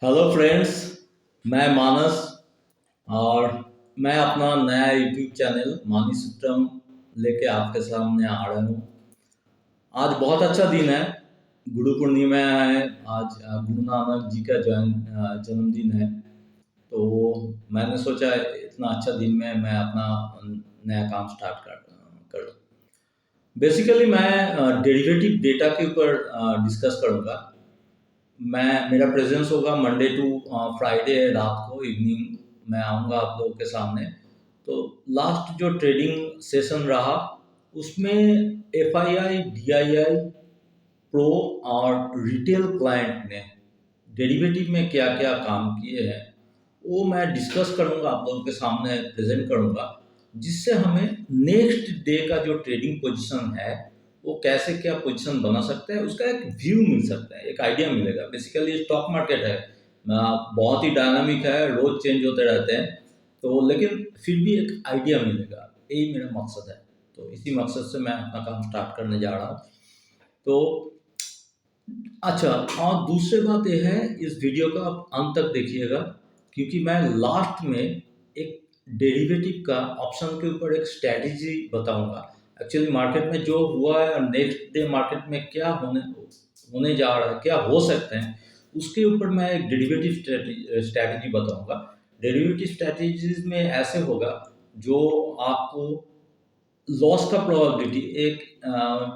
Hello friends. मैं मानस और मैं अपना नया यूट्यूब चैनल मानी सुत्रम लेके आपके सामने आ रहा हूँ। आज बहुत अच्छा दिन है, गुरु पूर्णिमा है। आज गुरु नानक जी का जन्मदिन है। तो मैंने सोचा इतना अच्छा दिन में मैं अपना नया काम स्टार्ट कर। बेसिकली मैं डेरिवेटिव डेटा के ऊपर डिस्कस करूँगा। मेरा प्रेजेंस होगा मंडे टू फ्राइडे रात को इवनिंग मैं आऊँगा आप लोगों के सामने। तो लास्ट जो ट्रेडिंग सेशन रहा उसमें एफआईआई, डीआईआई, प्रो और रिटेल क्लाइंट ने डेरिवेटिव में क्या क्या काम किए हैं वो मैं डिस्कस करूंगा, आप लोगों के सामने प्रेजेंट करूंगा, जिससे हमें नेक्स्ट डे का जो ट्रेडिंग पोजीशन है वो कैसे क्या पोजीशन बना सकते हैं उसका एक व्यू मिल सकता है, एक आइडिया मिलेगा। बेसिकली स्टॉक मार्केट है, बहुत ही डायनामिक है, रोज चेंज होते रहते हैं। तो लेकिन फिर भी एक आइडिया मिलेगा, यही मेरा मकसद है। तो इसी मकसद से मैं अपना काम स्टार्ट करने जा रहा हूँ। तो अच्छा, और दूसरी बात यह है, इस वीडियो का आप अंत तक देखिएगा, क्योंकि मैं लास्ट में एक डेरिवेटिव का ऑप्शन के ऊपर एक स्ट्रैटेजी बताऊंगा। एक्चुअली मार्केट में जो हुआ है और नेक्स्ट डे मार्केट में क्या होने होने जा रहा है, क्या हो सकते हैं, उसके ऊपर मैं एक डेरिवेटिव स्ट्रैटेजी बताऊंगा। डेरिवेटिव स्ट्रैटेजीज में ऐसे होगा जो आपको लॉस का प्रोबेबिलिटी एक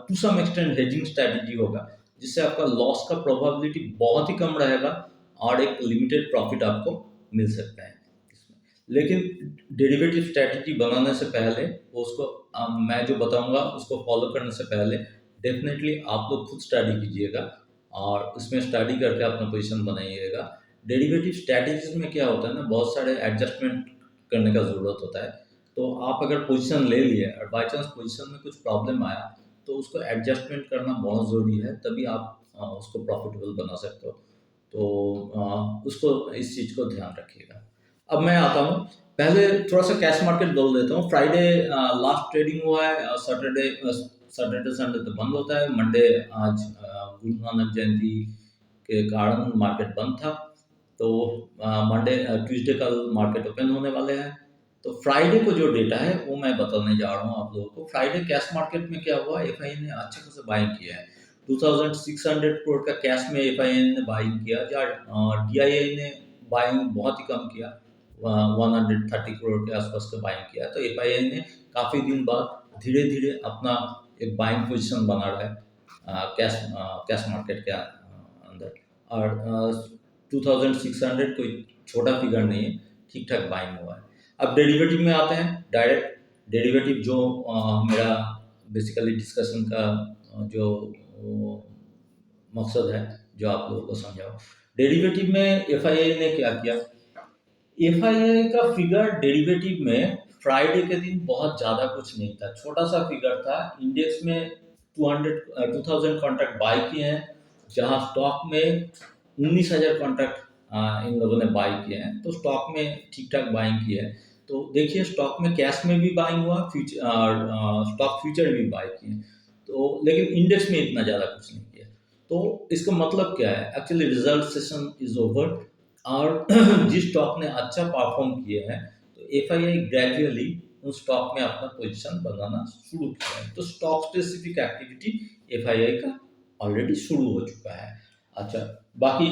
to some extent hedging strategy होगा, जिससे आपका लॉस का प्रोबेबिलिटी बहुत ही कम रहेगा और एक लिमिटेड प्रॉफिट आपको मिल सकता है इसमें। लेकिन डेरिवेटिव स्ट्रैटेजी बनाने से पहले उसको मैं जो बताऊंगा उसको फॉलो करने से पहले डेफिनेटली आप लोग खुद स्टडी कीजिएगा और उसमें स्टडी करके अपना पोजीशन बनाइएगा। डेरिवेटिव स्ट्रैटेजीज में क्या होता है ना, बहुत सारे एडजस्टमेंट करने का ज़रूरत होता है। तो आप अगर पोजीशन ले लिए और बाई चांस पोजीशन में कुछ प्रॉब्लम आया तो उसको एडजस्टमेंट करना बहुत ज़रूरी है, तभी आप उसको प्रॉफिटेबल बना सकते हो। तो उसको इस चीज़ को ध्यान रखिएगा। अब मैं आता हूँ, पहले थोड़ा सा कैश मार्केट बोल देता हूँ। फ्राइडे लास्ट ट्रेडिंग हुआ है, सैटरडे संडे तो बंद होता है। मंडे आज गुरु नानक जयंती के कारण मार्केट बंद था। तो मंडे ट्यूसडे कल मार्केट ओपन होने वाले हैं। तो फ्राइडे को जो डेटा है वो मैं बताने जा रहा हूँ आप लोगों को। फ्राइडे कैश मार्केट में क्या हुआ, एफआई ने अच्छे खासे बाइंग किया है। 2600 करोड़ का कैश में एफआई ने बाइंग किया, जहाँ डीआईआई ने बाइंग बहुत ही कम किया, 130 करोड़ के आसपास का बाइंग किया। तो एफआईआई ने काफ़ी दिन बाद धीरे धीरे अपना एक बाइंग पोजिशन बना रहा है कैश मार्केट के अंदर। और 2600 कोई छोटा फिगर नहीं है, ठीक ठाक बाइंग हुआ है। अब डेरिवेटिव में आते हैं डायरेक्ट। डेरिवेटिव जो मेरा बेसिकली डिस्कशन का जो मकसद है, जो आप लोगों को समझाओ। डेरिवेटिव में एफआईआई ने क्या किया, एफआईआई का फिगर डेरिवेटिव में फ्राइडे के दिन बहुत ज़्यादा कुछ नहीं था, छोटा सा फिगर था। इंडेक्स में 2000 कॉन्ट्रैक्ट बाई किए हैं, जहां स्टॉक में 19,000 कॉन्ट्रैक्ट इन लोगों ने बाई किए हैं। तो स्टॉक में ठीक ठाक बाइंग की है। तो देखिए, स्टॉक में कैश में भी बाइंग हुआ, स्टॉक फ्यूचर भी बाई किए। तो लेकिन इंडेक्स में इतना ज़्यादा कुछ नहीं किया। तो इसका मतलब क्या है, actually result session is over. और जिस स्टॉक ने अच्छा परफॉर्म किए हैं, तो एफआईआई ग्रेजुअली उस स्टॉक में अपना पोजीशन बनाना शुरू किया है। तो स्टॉक स्पेसिफिक एक्टिविटी एफआईआई का ऑलरेडी शुरू हो चुका है। अच्छा, बाकी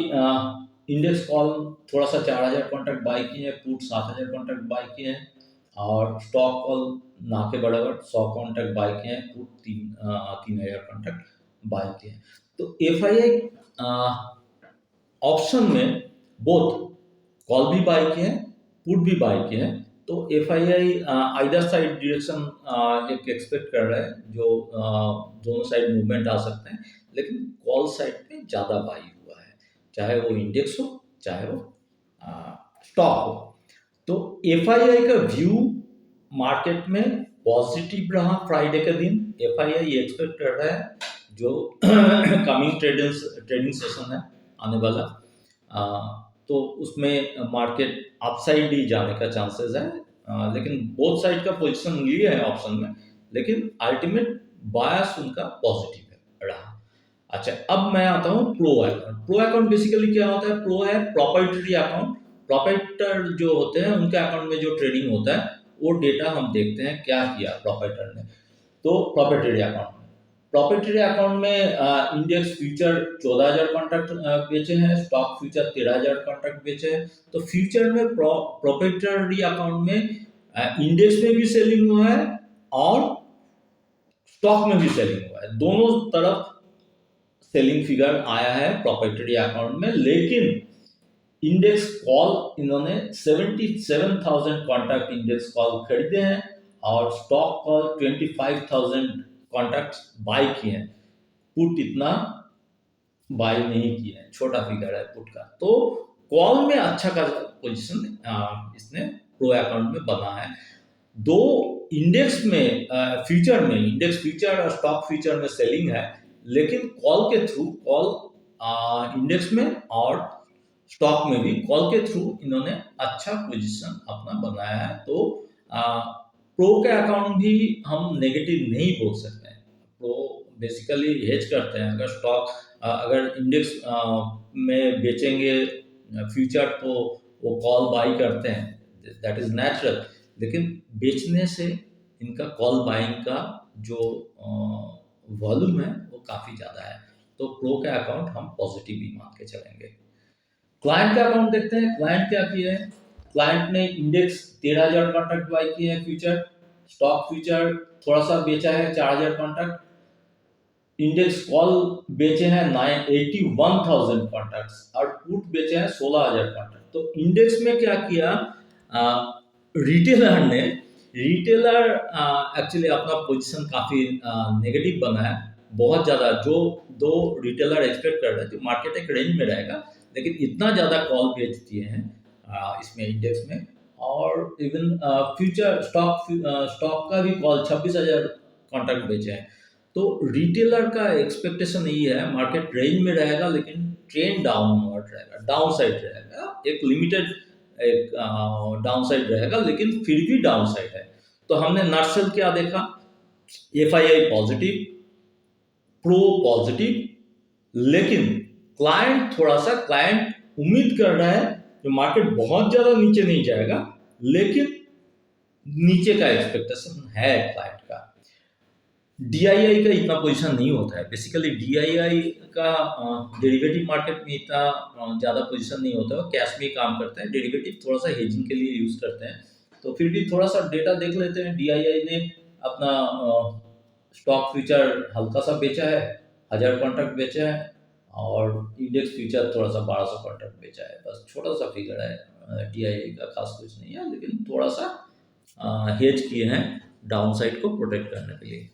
इंडेक्स कॉल थोड़ा सा 4000 कॉन्ट्रैक्ट बाई किए हैं, पुट 7000 कॉन्ट्रैक्ट बाई किए हैं, और स्टॉक कॉल ना के बराबर 100 कॉन्ट्रैक्ट बाई किए हैं, पुट 3000 कॉन्ट्रैक्ट बाई किए हैं। तो एफआईआई ऑप्शन में बोथ कॉल भी बाई किए हैं, पुट भी बाई किए हैं। तो F I I either side direction एक एक्सपेक्ट कर रहा है, जो दोनों साइड मूवमेंट आ सकते हैं। लेकिन कॉल साइड पे ज़्यादा बाई हुआ है, चाहे वो इंडेक्स हो चाहे वो स्टॉक हो। तो एफ आई आई का व्यू मार्केट में पॉजिटिव रहा फ्राइडे के दिन। एफ आई आई एक्सपेक्ट कर रहा है जो कमिंग ट्रेडिंग सेशन है आने वाला, तो उसमें मार्केट अपसाइड ही जाने का चांसेस है। लेकिन बोथ साइड का पोजीशन लिए है ऑप्शन में, लेकिन अल्टीमेट बायस उनका पॉजिटिव है रहा। अच्छा, अब मैं आता हूँ pro account. Pro account basically क्या होता है? प्रो है प्रोप्राइटरी अकाउंट। प्रोप्राइटर जो होते हैं उनके अकाउंट में जो ट्रेडिंग होता है वो डेटा हम देखते हैं क्या किया प्रोप्राइटर ने। तो प्रोप्राइटरी अकाउंट में, प्रोप्राइटरी अकाउंट में इंडेक्स फ्यूचर 14,000 कॉन्ट्रैक्ट बेचे हैं, स्टॉक फ्यूचर 13,000 कॉन्ट्रैक्ट बेचे हैं। तो फ्यूचर में प्रोप्राइटरी अकाउंट में इंडेक्स में भी सेलिंग हुआ है और स्टॉक में भी सेलिंग हुआ है, दोनों तरफ सेलिंग फिगर आया है प्रोप्राइटरी अकाउंट में। लेकिन इंडेक्स कॉल इन्होंने 77,000 कॉन्ट्रैक्ट इंडेक्स कॉल खरीदे हैं और स्टॉक कॉल 25,000 कॉन्ट्रैक्ट बाय किए हैं। पुट इतना बाय नहीं किए हैं, छोटा फिगर है पुट का। तो कॉल में अच्छा का पोजीशन इसने प्रो अकाउंट में बना है। दो इंडेक्स में फ्यूचर में, इंडेक्स फ्यूचर और स्टॉक फ्यूचर में सेलिंग है, लेकिन कॉल के थ्रू, कॉल इंडेक्स में और स्टॉक में भी कॉल के थ्रू इन्होंने अच्छा पोजीशन अपना बनाया है। तो प्रो के अकाउंट भी हम नेगेटिव नहीं बोल सकते हैं। प्रो बेसिकली हेज करते हैं। अगर स्टॉक अगर इंडेक्स में बेचेंगे फ्यूचर तो वो कॉल बाई करते हैं, दैट इज नेचुरल। लेकिन बेचने से इनका कॉल बाइंग का जो वॉल्यूम है वो काफ़ी ज़्यादा है। तो प्रो का अकाउंट हम पॉजिटिव ही मान के चलेंगे। क्लाइंट का अकाउंट देखते हैं, क्लाइंट क्या किया है। क्लाइंट ने इंडेक्स 13,000 कॉन्ट्रैक्ट बाई किए हैं फ्यूचर, स्टॉक फ्यूचर थोड़ा सा बेचा है 4,000 कॉन्ट्रैक्ट, इंडेक्स कॉल बेचे हैं 81,000 कॉन्ट्रैक्ट्स और पुट बेचे हैं 16,000 कॉन्ट्रैक्ट। तो इंडेक्स में क्या किया, रिटेलर ने, रिटेलर एक्चुअली अपना पोजीशन काफी नेगेटिव बनाया, बहुत ज्यादा। जो दो रिटेलर एक्सपेक्ट कर रहे थे मार्केट एक रेंज में रहेगा, लेकिन इतना ज्यादा कॉल बेच दिए हैं इसमें इंडेक्स में। और इवन फ्यूचर स्टॉक का भी कॉल 26,000 कॉन्ट्रैक्ट बेचे हैं। तो रिटेलर का एक्सपेक्टेशन यही है मार्केट रेंज में रहेगा, लेकिन ट्रेंड डाउनवर्ड रहेगा, डाउन साइड रहेगा, एक लिमिटेड एक डाउन साइड रहेगा, लेकिन फिर भी डाउन साइड है। तो हमने नर्सल क्या देखा, एफआईआई पॉजिटिव, प्रो पॉजिटिव, लेकिन क्लाइंट थोड़ा सा, क्लाइंट उम्मीद कर रहा है कि मार्केट बहुत ज्यादा नीचे नहीं जाएगा, लेकिन नीचे का एक्सपेक्टेशन है क्लाइंट का। डीआईआई का इतना पोजीशन नहीं होता है। बेसिकली डीआईआई का डेरिवेटिव मार्केट में इतना ज़्यादा पोजीशन नहीं होता है, कैश में काम करता है। डेरिवेटिव थोड़ा सा हेजिंग के लिए यूज़ करते हैं। तो फिर भी थोड़ा सा डेटा देख लेते हैं। डीआईआई ने अपना स्टॉक फ्यूचर हल्का सा बेचा है, 1,000 कॉन्ट्रैक्ट बेचा है, और इंडेक्स फ्यूचर थोड़ा सा 1,200 कॉन्ट्रैक्ट बेचा है। बस छोटा सा फिगर है, डीआईआई का खास कुछ नहीं है, लेकिन थोड़ा सा हेज किए हैं डाउन साइड को प्रोटेक्ट करने के लिए।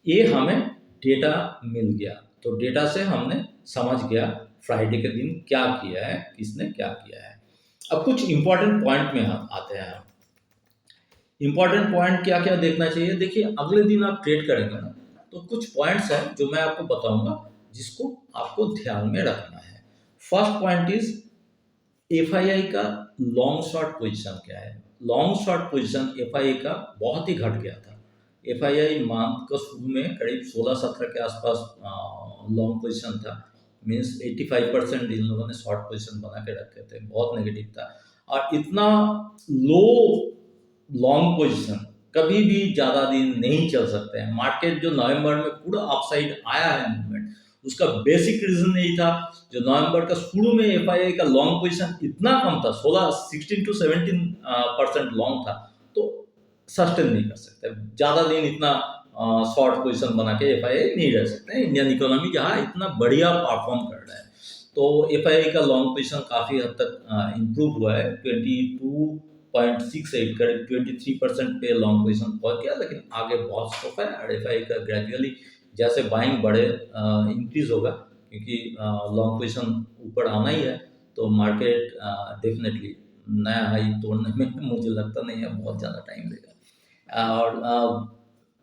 ये हमें डेटा मिल गया, तो डेटा से हमने समझ गया फ्राइडे के दिन क्या किया है, किसने क्या किया है। अब कुछ इंपॉर्टेंट पॉइंट में हम आते हैं। इंपॉर्टेंट पॉइंट क्या क्या देखना चाहिए। देखिए, अगले दिन आप ट्रेड करेंगे ना, तो कुछ पॉइंट्स हैं जो मैं आपको बताऊंगा, जिसको आपको ध्यान में रखना है। फर्स्ट पॉइंट इज एफआईआई का लॉन्ग शॉर्ट पोजीशन क्या है। लॉन्ग शॉर्ट पोजीशन एफआईआई का बहुत ही घट गया था। एफआईआई मंथ का शुरू में करीब 16-17 के आसपास लॉन्ग पोजीशन था, मीन्स 85% इन लोगों ने शॉर्ट पोजीशन बना के रखे थे, बहुत नेगेटिव था। और इतना लो लॉन्ग पोजीशन कभी भी ज़्यादा दिन नहीं चल सकते हैं। मार्केट जो नवंबर में पूरा अपसाइड आया है मूवमेंट, उसका बेसिक रीजन यही था, जो नवंबर का शुरू में एफआईआई का लॉन्ग पोजीशन इतना कम था, 16 to 17% लॉन्ग था, तो सस्टेन नहीं कर सकते ज़्यादा दिन इतना शॉर्ट पोजीशन बना के। एफआईआई नहीं रह सकते इंडियन इकोनॉमी जहाँ इतना बढ़िया परफॉर्म कर रहा है। तो एफआईआई का लॉन्ग पोजीशन काफ़ी हद तक इम्प्रूव हुआ है, 22.68 करीब 23% पे लॉन्ग पोजीशन पहुंच गया। लेकिन आगे बहुत स्कोप है, और एफआईआई का ग्रेजुअली जैसे बाइंग बढ़े इंक्रीज होगा, क्योंकि लॉन्ग पोजीशन ऊपर आना ही है, तो मार्केट डेफिनेटली नया हाई तोड़ने में मुझे लगता नहीं है बहुत ज़्यादा टाइम लेगा। और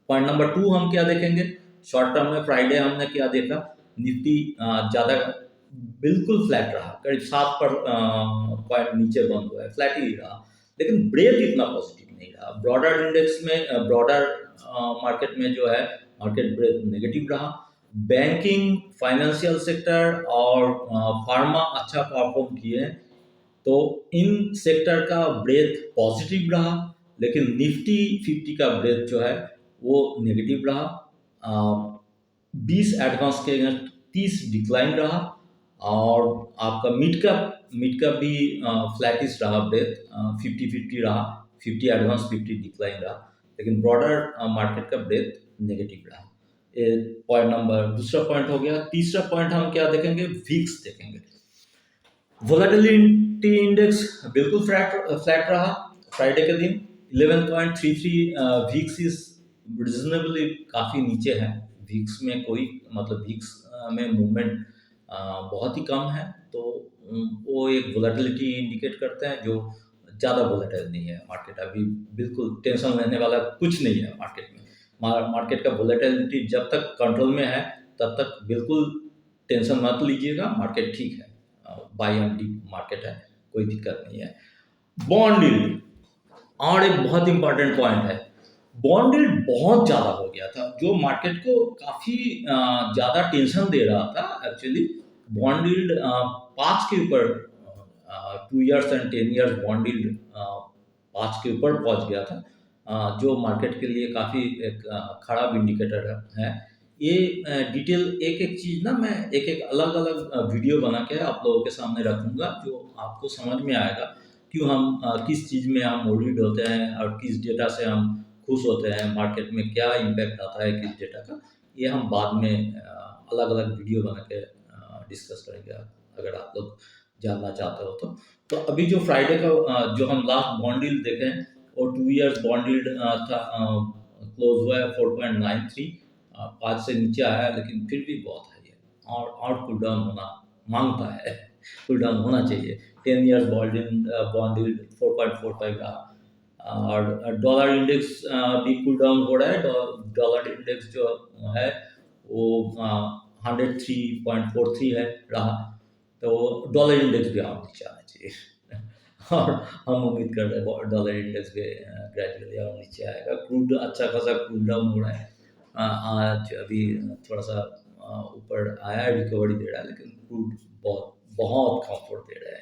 पॉइंट नंबर 2 हम क्या देखेंगे, शॉर्ट टर्म में फ्राइडे हमने क्या देखा, निफ्टी ज़्यादा बिल्कुल फ्लैट रहा, करीब 7 पॉइंट नीचे बंद हुआ है, फ्लैट ही रहा, लेकिन ब्रेक इतना पॉजिटिव नहीं रहा। ब्रॉडर इंडेक्स में, ब्रॉडर मार्केट में जो है, मार्केट ब्रेक नेगेटिव रहा। बैंकिंग, फाइनेंशियल सेक्टर और फार्मा अच्छा परफॉर्म किए हैं। तो इन सेक्टर का ब्रेथ पॉजिटिव रहा, लेकिन निफ्टी 50 का ब्रेथ जो है वो नेगेटिव रहा। 20 एडवांस के अगेंस्ट 30 डिक्लाइन रहा, और आपका मिड का भी फ्लैटिश रहा ब्रेथ, 50-50 रहा, 50 एडवांस 50 डिक्लाइन रहा, लेकिन ब्रॉडर मार्केट का ब्रेथ नेगेटिव रहा। ये पॉइंट नंबर, दूसरा पॉइंट हो गया। तीसरा पॉइंट हम क्या देखेंगे, वीक्स देखेंगे। वोलेटिलिटी इंडेक्स बिल्कुल फ्लैट रहा फ्राइडे के दिन। 11.33 वीक्स इज रिजनेबली काफ़ी नीचे है। वीक्स में कोई मतलब वीक्स में मूवमेंट बहुत ही कम है, तो वो एक वोलेटिलिटी इंडिकेट करते हैं जो ज़्यादा वोलेटाइल नहीं है मार्केट। अभी बिल्कुल टेंशन लेने वाला कुछ नहीं है मार्केट में। मार्केट का वोलेटिलिटी जब तक कंट्रोल में है तब तक बिल्कुल टेंशन मत लीजिएगा, मार्केट ठीक है, बाई एंड डीप मार्केट है, कोई दिक्कत नहीं है। बॉन्ड यील्ड और एक बहुत इंपॉर्टेंट पॉइंट है। बॉन्ड यील्ड बहुत ज़्यादा हो गया था, जो मार्केट को काफ़ी ज़्यादा टेंशन दे रहा था। एक्चुअली बॉन्ड यील्ड 5 के ऊपर, 2 years and 10 years bond yield 5 के ऊपर पहुंच गया था, जो मार्केट के लिए काफ़ी एक खराब इंडिकेटर है। ये डिटेल एक एक चीज़ ना मैं एक एक अलग अलग वीडियो बना के आप लोगों के सामने रखूँगा, जो आपको समझ में आएगा क्यों हम किस चीज़ में हम मोटिवेट होते हैं और किस डेटा से हम खुश होते हैं, मार्केट में क्या इम्पैक्ट आता है किस डेटा का। ये हम बाद में अलग अलग वीडियो बना के डिस्कस करेंगे, अगर आप लोग जानना चाहते हो तो। तो अभी जो फ्राइडे का जो हम लास्ट बॉन्ड डील देखे हैं, और 2 इयर्स बॉन्ड डील था, क्लोज हुआ है 4.93, 5 से नीचे आया है, लेकिन फिर भी बहुत हाई है और कूल डाउन होना मांगता है, कूल डाउन होना चाहिए। 10 इयर्स बॉन्ड यील्ड 4.45 रहा, और डॉलर इंडेक्स भी कूल डाउन हो रहा है। डॉलर इंडेक्स जो है वो 103.43 है रहा, तो डॉलर इंडेक्स भी और नीचे आना चाहिए और हम उम्मीद कर रहे हैं डॉलर इंडेक्स भी ग्रेजुअली और नीचे आएगा। क्रूड अच्छा खासा कूल डाउन हो रहा है, आज अभी थोड़ा सा ऊपर आया है, रिकवरी दे रहा है, लेकिन क्रूड बहुत बहुत कंफर्ट दे रहा है।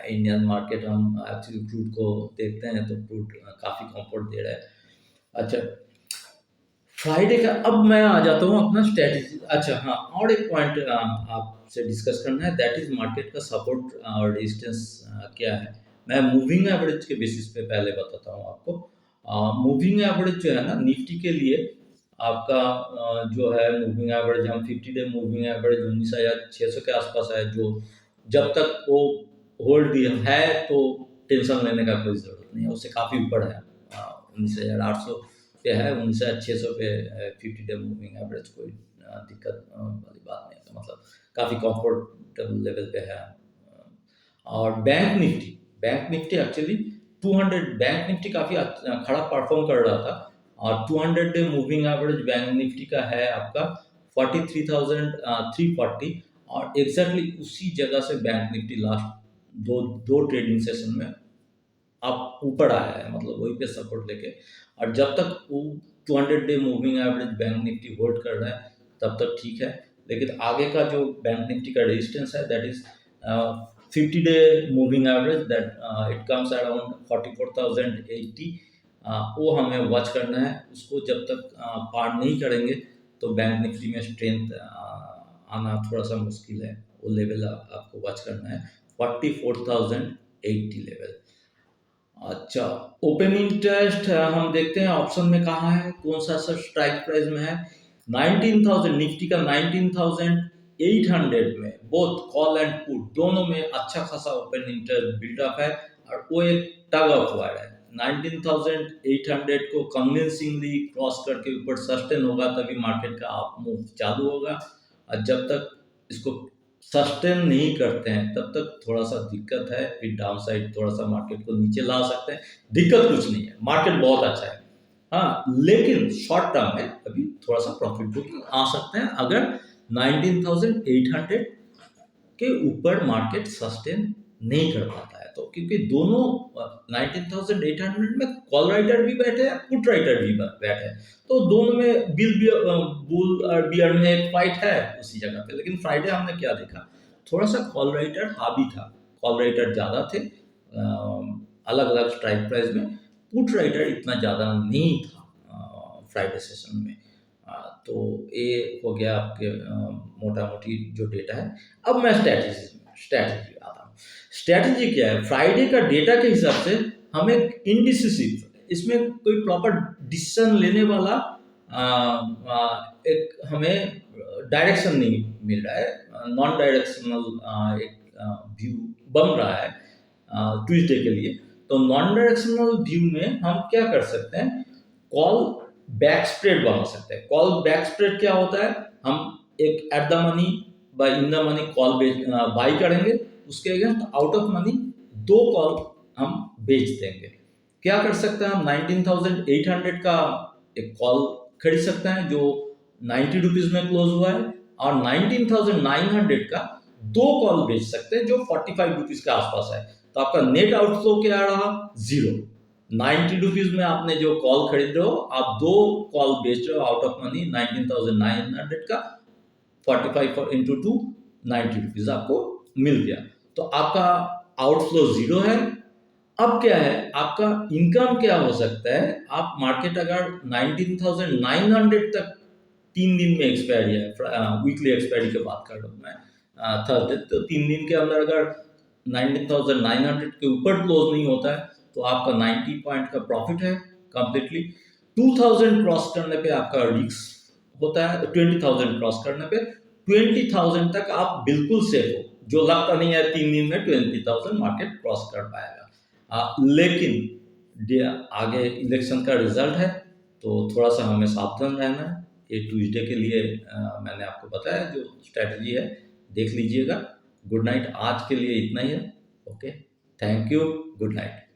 इंडियन मार्केट हम एक्चुअली क्रूड को देखते हैं तो क्रूड काफ़ी कंफर्ट दे रहा है। अच्छा, फ्राइडे का अब मैं आ जाता हूँ अपना स्ट्रेटेजी। अच्छा हाँ, और एक पॉइंट आपसे डिस्कस करना है, दैट इज मार्केट का सपोर्ट और रेजिस्टेंस क्या है। मैं मूविंग एवरेज के बेसिस पे पहले बताता हूँ आपको। मूविंग एवरेज जो है ना निफ्टी के लिए, आपका जो है मूविंग एवरेज, हम 50 डे मूविंग एवरेज 19,600 के आसपास है, जो जब तक वो होल्ड भी है तो टेंशन लेने का कोई ज़रूरत नहीं है, उससे काफ़ी ऊपर है। 19,800 पे है, 19,600 पे 50 डे मूविंग एवरेज, कोई दिक्कत वाली बात नहीं है, मतलब काफ़ी कंफर्टेबल लेवल पे है। और bank Nifty actually 200, bank Nifty काफ़ी खड़ा परफॉर्म कर रहा था, और 200 day moving average bank Nifty का है आपका 43,340, और एग्जैक्टली उसी जगह से बैंक निफ्टी लास्ट दो ट्रेडिंग सेशन में आप ऊपर आया है, मतलब वही पे सपोर्ट लेके। और जब तक वो 200 day moving average bank Nifty hold कर रहा है तब तक ठीक है, लेकिन आगे का जो बैंक निफ्टी का रेजिस्टेंस है, that is 50 day moving average, that it comes around 44,080, वो हमें वॉच करना है। उसको जब तक पार नहीं करेंगे तो बैंक निफ्टी में स्ट्रेंथ आना थोड़ा सा मुश्किल है। वो लेवल आपको वॉच करना है, 44,080 लेवल। अच्छा, ओपन इंटरेस्ट हम देखते हैं ऑप्शन में कहाँ है, कौन सा स्ट्राइक प्राइस में है। 19,000 निफ्टी का 19,800 में बोथ कॉल एंड पुट दोनों में अच्छा खासा ओपन इंटरेस्ट बिल्डअप है, और वो एक टग ऑफ वार है। 19,800 को कन्विंसिंगली क्रॉस करके ऊपर सस्टेन होगा तभी मार्केट का अप मूव चालू होगा, और जब तक इसको सस्टेन नहीं करते हैं तब तक थोड़ा सा दिक्कत है, फिर डाउन साइड थोड़ा सा मार्केट को नीचे ला सकते हैं। दिक्कत कुछ नहीं है, मार्केट बहुत अच्छा है, हाँ, लेकिन शॉर्ट टर्म में अभी थोड़ा सा प्रॉफिट बुकिंग आ सकते हैं अगर 19,800 के ऊपर मार्केट सस्टेन नहीं कर पाता है। तो क्योंकि दोनों 19,800 में कॉल राइटर भी बैठे हैं, पुट राइटर भी बैठे हैं, तो दोनों में बुल और बियर में एक फाइट है उसी जगह पे। लेकिन फ्राइडे हमने क्या देखा, थोड़ा सा कॉल राइटर हावी था, कॉल राइटर ज़्यादा थे अलग अलग स्ट्राइक प्राइस में, पुट राइटर इतना ज़्यादा नहीं था फ्राइडे सेशन में। तो ये हो गया आपके मोटा मोटी जो डेटा है। अब मैं स्ट्रैटेजी आता हूँ। स्ट्रैटेजी क्या है, फ्राइडे का डेटा के हिसाब से हमें इनडिसिसिव, इसमें कोई प्रॉपर डिसीजन लेने वाला एक हमें डायरेक्शन नहीं मिल रहा है, नॉन डायरेक्शनल एक व्यू बन रहा है ट्यूसडे के लिए। तो नॉन डायरेक्शनल व्यू में हम क्या कर सकते हैं, कॉल बैक स्प्रेड बना सकते हैं। कॉल बैक स्प्रेड क्या होता है, हम एक at the money by in the money call by करेंगे, उसके against out of money 2 call हम बेच देंगे। क्या कर सकते हैं हम, 19,800 का एक कॉल खरीद सकते हैं जो 90 रुपीज में क्लोज हुआ है, और 19,900 का 2 कॉल बेच सकते हैं जो 45 रुपीज के आसपास है। तो आपका नेट आउटफ्लो क्या रहा, 0। 90 रुपीज में आपने जो कॉल खरीद रहे हो, आप 2 कॉल बेच रहे हो आउट ऑफ मनी 19,900 का, 45 इंटू 2 90 रुपीज आपको मिल गया। तो आपका आउटफ्लो 0 है। अब क्या है, आपका इनकम क्या हो सकता है, आप मार्केट अगर 19,900 तक 3 दिन में एक्सपायरी है, वीकली एक्सपायरी की बात कर रहा हूँ मैं, थर्सडे, तो 3 दिन के अंदर अगर 19,900 के ऊपर क्लोज नहीं होता है तो आपका 90 पॉइंट का प्रॉफिट है कंप्लीटली। 2,000 क्रॉस करने पे आपका रिस्क होता है, 20,000 क्रॉस करने पे 20,000 तक आप बिल्कुल सेफ हो, जो लगता नहीं है 3 दिन में 20,000 मार्केट क्रॉस कर पाएगा। लेकिन आगे इलेक्शन का रिजल्ट है, तो थोड़ा सा हमें सावधान रहना है। ये ट्यूसडे के लिए मैंने आपको बताया जो स्ट्रैटेजी है, देख लीजिएगा। गुड नाइट, आज के लिए इतना ही है। Okay, thank you, good night.